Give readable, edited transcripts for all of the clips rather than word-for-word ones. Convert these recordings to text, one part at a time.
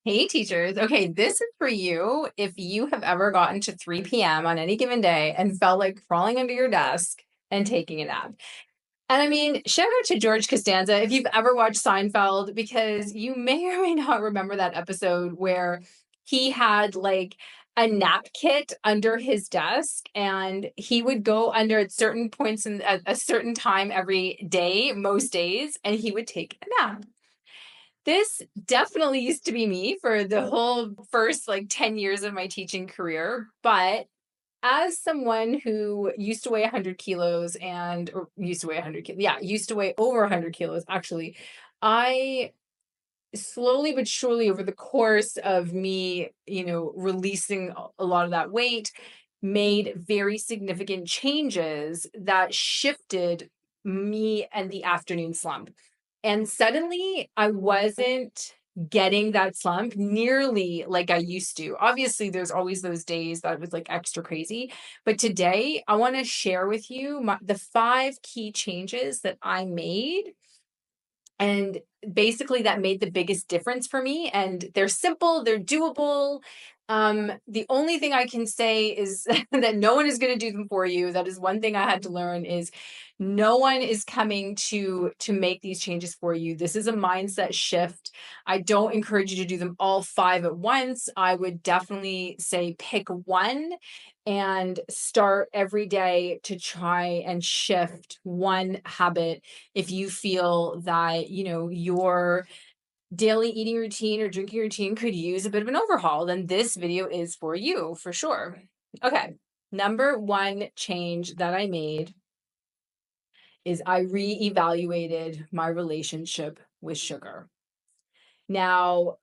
Hey teachers. Okay, this is for you if you have ever gotten to 3 p.m. on any given day and felt like crawling under your desk and taking a nap. And I mean, shout out to George Costanza if you've ever watched Seinfeld, because you may or may not remember that episode where he had like a nap kit under his desk and he would go under at certain points in at a certain time every day, most days, and he would take a nap. This definitely used to be me for the whole first like 10 years of my teaching career. But as someone who used to weigh 100 kilos and or used to weigh 100 kilos, yeah, used to weigh over 100 kilos, actually, I slowly but surely over the course of me, releasing a lot of that weight, made very significant changes that shifted me and the afternoon slump. And suddenly I wasn't getting that slump nearly like I used to. Obviously, there's always those days that was like extra crazy. But today I want to share with you the 5 key changes that I made, and basically that made the biggest difference for me. And they're simple, they're doable. The only thing I can say is that no one is going to do them for you. That is one thing I had to learn, is no one is coming to make these changes for you. This is a mindset shift. I don't encourage you to do them all 5 at once. I would definitely say pick one and start every day to try and shift one habit. If you feel that, your daily eating routine or drinking routine could use a bit of an overhaul, then this video is for you for sure. Okay. Number one change that I made is I reevaluated my relationship with sugar. Now,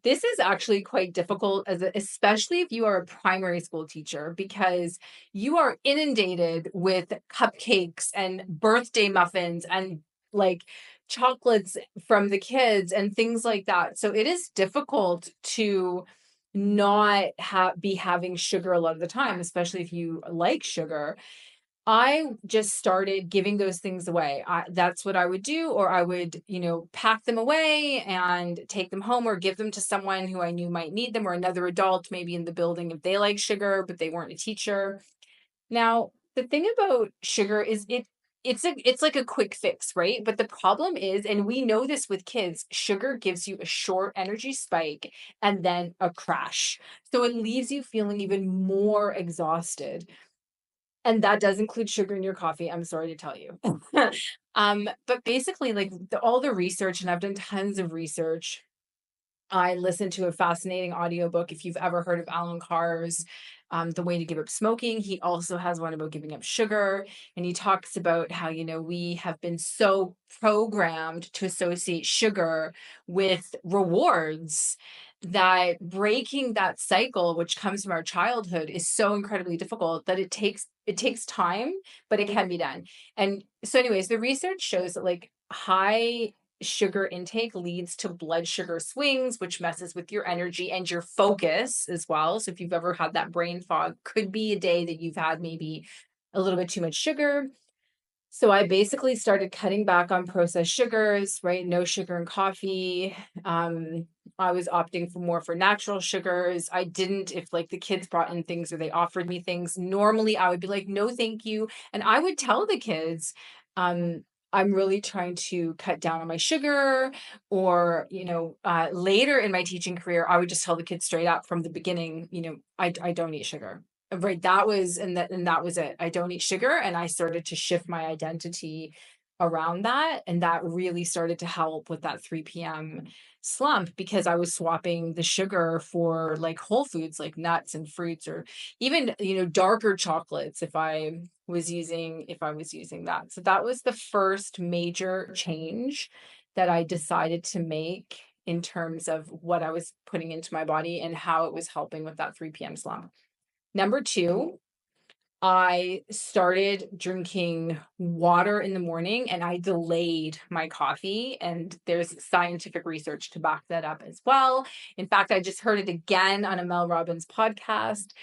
this is actually quite difficult, especially if you are a primary school teacher, because you are inundated with cupcakes and birthday muffins and like chocolates from the kids and things like that. So it is difficult to not be having sugar a lot of the time, especially if you like sugar. I just started giving those things away. That's what I would do, or I would, pack them away and take them home or give them to someone who I knew might need them, or another adult maybe in the building if they like sugar, but they weren't a teacher. Now, the thing about sugar is it's like a quick fix, right? But the problem is, and we know this with kids, sugar gives you a short energy spike and then a crash. So it leaves you feeling even more exhausted. And that does include sugar in your coffee, I'm sorry to tell you. But basically, like all the research, and I've done tons of research. I listened to a fascinating audiobook. If you've ever heard of Alan Carr's The Way to Give Up Smoking, he also has one about giving up sugar. And he talks about how, we have been so programmed to associate sugar with rewards, that breaking that cycle, which comes from our childhood, is so incredibly difficult that it takes time, but it can be done. And so anyways, the research shows that like high sugar intake leads to blood sugar swings, which messes with your energy and your focus as well. So if you've ever had that brain fog, could be a day that you've had maybe a little bit too much sugar. So I basically started cutting back on processed sugars, right? No sugar in coffee. I was opting for more for natural sugars. I didn't, if like the kids brought in things or they offered me things, normally I would be like, no, thank you. And I would tell the kids, I'm really trying to cut down on my sugar. Or, later in my teaching career, I would just tell the kids straight up from the beginning, I don't eat sugar. Right. That was it. I don't eat sugar. And I started to shift my identity around that. And that really started to help with that 3 p.m. slump, because I was swapping the sugar for like whole foods, like nuts and fruits, or even, darker chocolates if I was using that. So that was the first major change that I decided to make in terms of what I was putting into my body and how it was helping with that 3 p.m. slump. Number two, I started drinking water in the morning and I delayed my coffee. And there's scientific research to back that up as well. In fact, I just heard it again on a Mel Robbins podcast.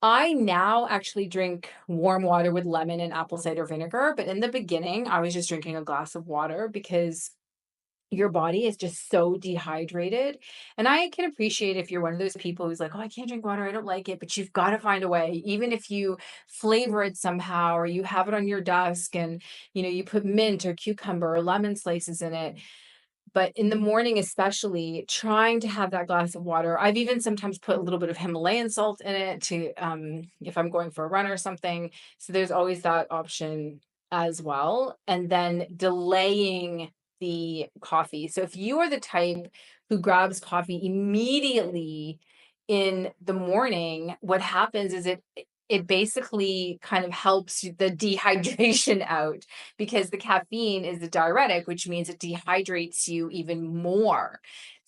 I now actually drink warm water with lemon and apple cider vinegar. But in the beginning, I was just drinking a glass of water because your body is just so dehydrated. And I can appreciate if you're one of those people who's like, oh, I can't drink water, I don't like it, but you've got to find a way. Even if you flavor it somehow, or you have it on your desk and, you put mint or cucumber or lemon slices in it. But in the morning, especially, trying to have that glass of water. I've even sometimes put a little bit of Himalayan salt in it to, if I'm going for a run or something. So there's always that option as well. And then delaying the coffee. So if you are the type who grabs coffee immediately in the morning, what happens is it basically kind of helps the dehydration out, because the caffeine is a diuretic, which means it dehydrates you even more.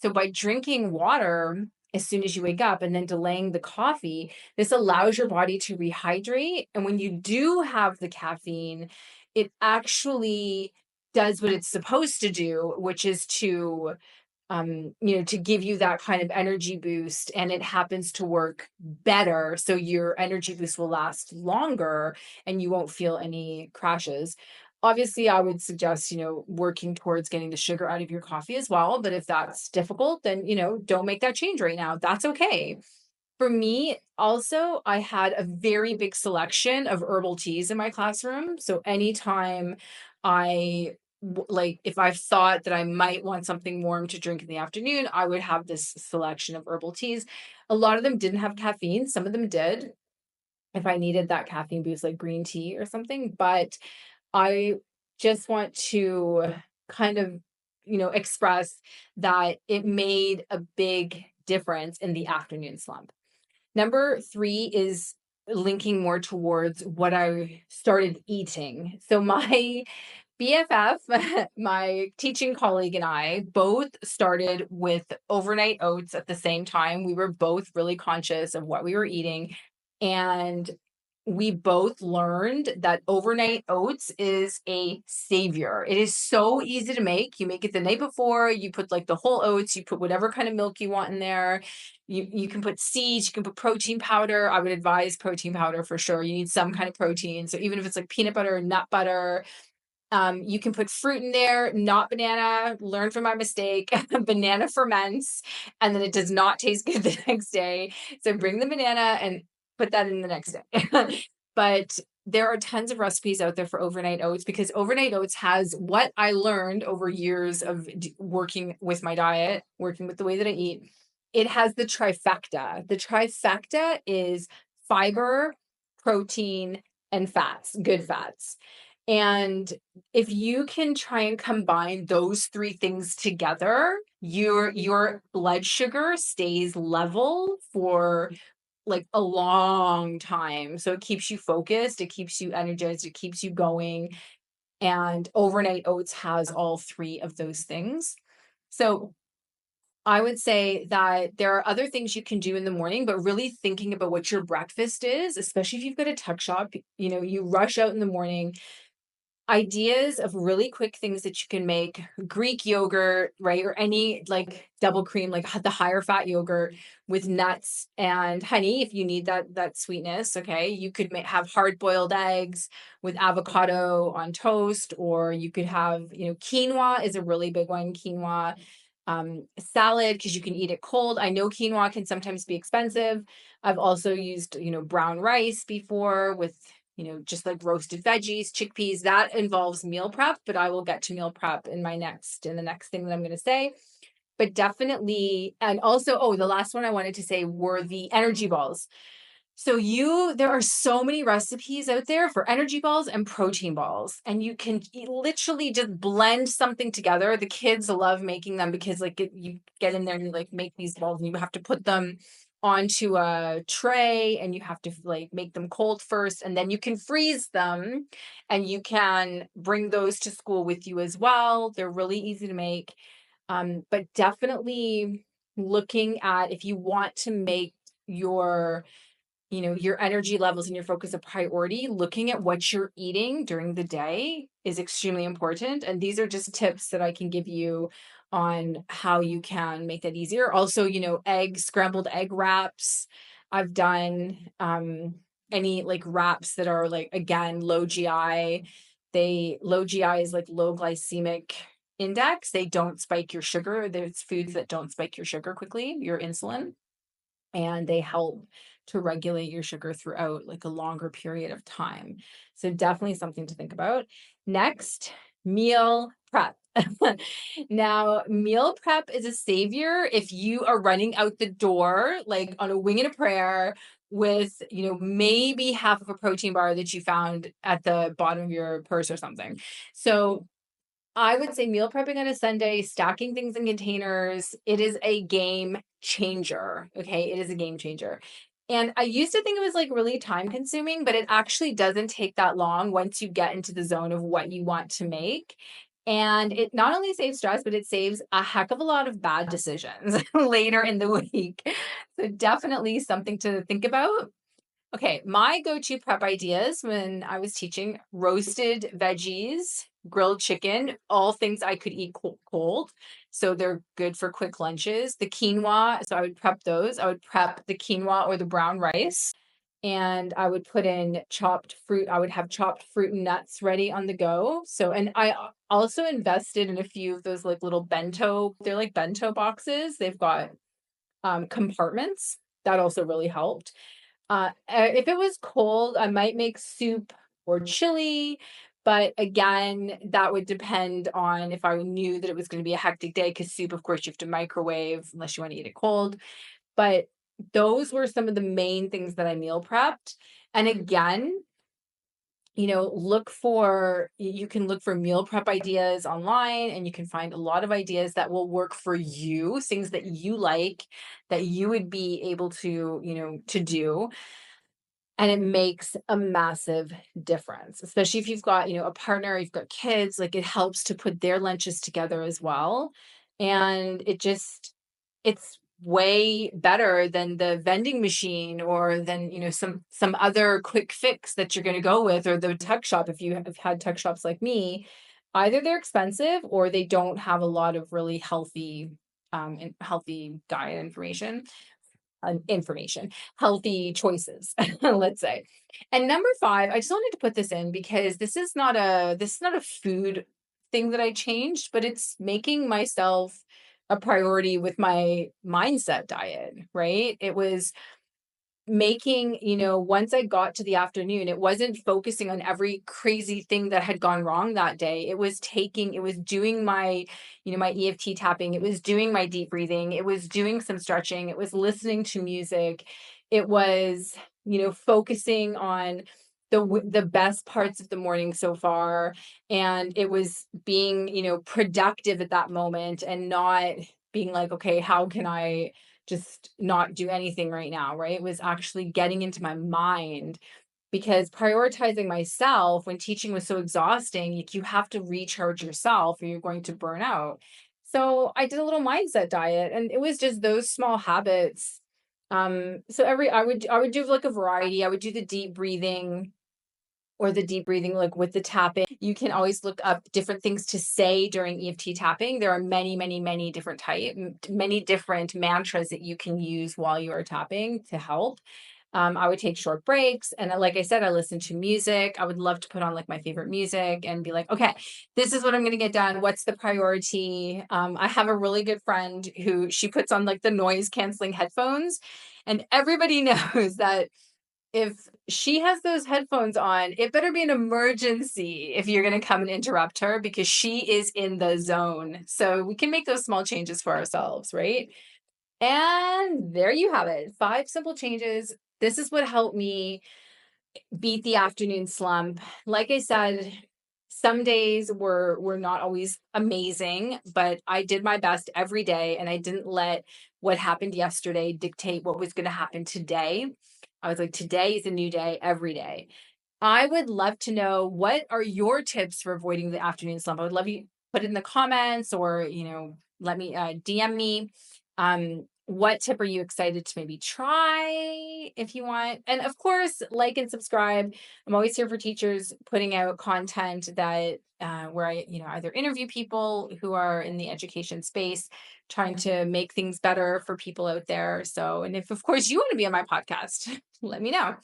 So by drinking water as soon as you wake up and then delaying the coffee, this allows your body to rehydrate. And when you do have the caffeine, it actually does what it's supposed to do, which is to to give you that kind of energy boost, and it happens to work better. So your energy boost will last longer and you won't feel any crashes. Obviously, I would suggest, working towards getting the sugar out of your coffee as well. But if that's difficult, then, don't make that change right now. That's okay. For me, also, I had a very big selection of herbal teas in my classroom. So anytime if I thought that I might want something warm to drink in the afternoon, I would have this selection of herbal teas. A lot of them didn't have caffeine, some of them did, if I needed that caffeine boost, like green tea or something. But I just want to kind of, express that it made a big difference in the afternoon slump. Number 3 is linking more towards what I started eating. So my BFF, my teaching colleague, and I both started with overnight oats at the same time. We were both really conscious of what we were eating. And we both learned that overnight oats is a savior. It is so easy to make. You make it the night before, you put like the whole oats, you put whatever kind of milk you want in there. You can put seeds, you can put protein powder. I would advise protein powder for sure. You need some kind of protein. So even if it's like peanut butter, nut butter, you can put fruit in there, not banana. Learn from my mistake. Banana ferments, and then it does not taste good the next day. So bring the banana and put that in the next day. But there are tons of recipes out there for overnight oats, because overnight oats has what I learned over years of working with my diet, working with the way that I eat. It has the trifecta. The trifecta is fiber, protein, and fats, good fats. And if you can try and combine those 3 things together, your blood sugar stays level for like a long time. So it keeps you focused, it keeps you energized, it keeps you going. And overnight oats has all 3 of those things. So I would say that there are other things you can do in the morning, but really thinking about what your breakfast is, especially if you've got a tuck shop, you rush out in the morning. Ideas of really quick things that you can make: Greek yogurt, right? Or any like double cream, like the higher fat yogurt with nuts and honey if you need that sweetness. Okay. You could have hard boiled eggs with avocado on toast, or you could have, quinoa is a really big one. Quinoa salad, because you can eat it cold. I know quinoa can sometimes be expensive. I've also used, brown rice before with, just like roasted veggies, chickpeas. That involves meal prep, but I will get to meal prep in the next thing that I'm going to say. But definitely, and also, the last one I wanted to say were the energy balls. So there are so many recipes out there for energy balls and protein balls, and you can literally just blend something together. The kids love making them because you get in there and you like make these balls, and you have to put them onto a tray, and you have to like make them cold first, and then you can freeze them, and you can bring those to school with you as well. They're really easy to make. But definitely looking at, if you want to make your your energy levels and your focus a priority, looking at what you're eating during the day is extremely important. And these are just tips that I can give you on how you can make that easier. Also, scrambled egg wraps. I've done any like wraps that are like, again, low GI. Low GI is like low glycemic index. They don't spike your sugar. There's foods that don't spike your sugar quickly, your insulin, and they help to regulate your sugar throughout like a longer period of time. So definitely something to think about. Next, meal prep. Now, meal prep is a savior if you are running out the door like on a wing and a prayer with, maybe half of a protein bar that you found at the bottom of your purse or something. So I would say meal prepping on a Sunday, stacking things in containers, it is a game changer. Okay. It is a game changer. And I used to think it was like really time consuming, but it actually doesn't take that long once you get into the zone of what you want to make. And it not only saves stress, but it saves a heck of a lot of bad decisions later in the week. So definitely something to think about. Okay, my go-to prep ideas when I was teaching: roasted veggies, grilled chicken, all things I could eat cold. So they're good for quick lunches. The quinoa, so I would prep those. I would prep the quinoa or the brown rice, and I would put in chopped fruit. I would have chopped fruit and nuts ready on the go. So, and I also invested in a few of those like little they're like bento boxes. They've got compartments. That also really helped. If it was cold, I might make soup or chili, but again, that would depend on if I knew that it was going to be a hectic day, because soup, of course, you have to microwave unless you want to eat it cold. But those were some of the main things that I meal prepped. And again, you can look for meal prep ideas online, and you can find a lot of ideas that will work for you, things that you like, that you would be able to, to do. And it makes a massive difference, especially if you've got, a partner, you've got kids, like it helps to put their lunches together as well. And it's way better than the vending machine, or than, some other quick fix that you're going to go with, or the tuck shop. If you have had tuck shops like me, either they're expensive or they don't have a lot of really healthy diet information, healthy choices, let's say. And number 5, I just wanted to put this in because this is not a food thing that I changed, but it's making myself a priority with my mindset diet, right? It was making, once I got to the afternoon, it wasn't focusing on every crazy thing that had gone wrong that day. It was doing my, my EFT tapping. It was doing my deep breathing. It was doing some stretching. It was listening to music. It was, focusing on the best parts of the morning so far. And it was being, productive at that moment, and not being like, okay, how can I just not do anything right now, right? It was actually getting into my mind, because prioritizing myself when teaching was so exhausting. You have to recharge yourself or you're going to burn out. So I did a little mindset diet, and it was just those small habits. So I would do like a variety. I would do the deep breathing, like with the tapping. You can always look up different things to say during EFT tapping. There are many, many, many many different mantras that you can use while you are tapping to help. I would take short breaks. And like I said, I listen to music. I would love to put on like my favorite music and be like, okay, this is what I'm going to get done. What's the priority? I have a really good friend who she puts on like the noise canceling headphones, and everybody knows that if she has those headphones on, it better be an emergency if you're going to come and interrupt her, because she is in the zone. So we can make those small changes for ourselves, right? And there you have it. 5 simple changes. This is what helped me beat the afternoon slump. Like I said, some days were not always amazing, but I did my best every day, and I didn't let what happened yesterday dictate what was going to happen today. I was like, today is a new day every day. I would love to know, what are your tips for avoiding the afternoon slump? I would love you put it in the comments, or, let me DM me. What tip are you excited to maybe try if you want? And of course, like and subscribe. I'm always here for teachers, putting out content that where I, either interview people who are in the education space, trying to make things better for people out there. So, and if of course you want to be on my podcast, let me know.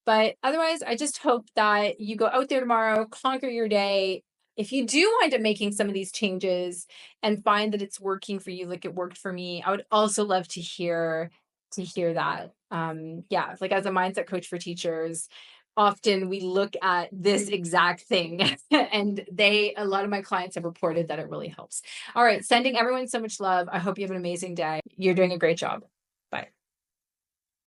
But otherwise, I just hope that you go out there tomorrow, conquer your day, if you do wind up making some of these changes and find that it's working for you like it worked for me, I would also love to hear that. Yeah, like as a mindset coach for teachers, often we look at this exact thing and a lot of my clients have reported that it really helps. All right, sending everyone so much love. I hope you have an amazing day. You're doing a great job.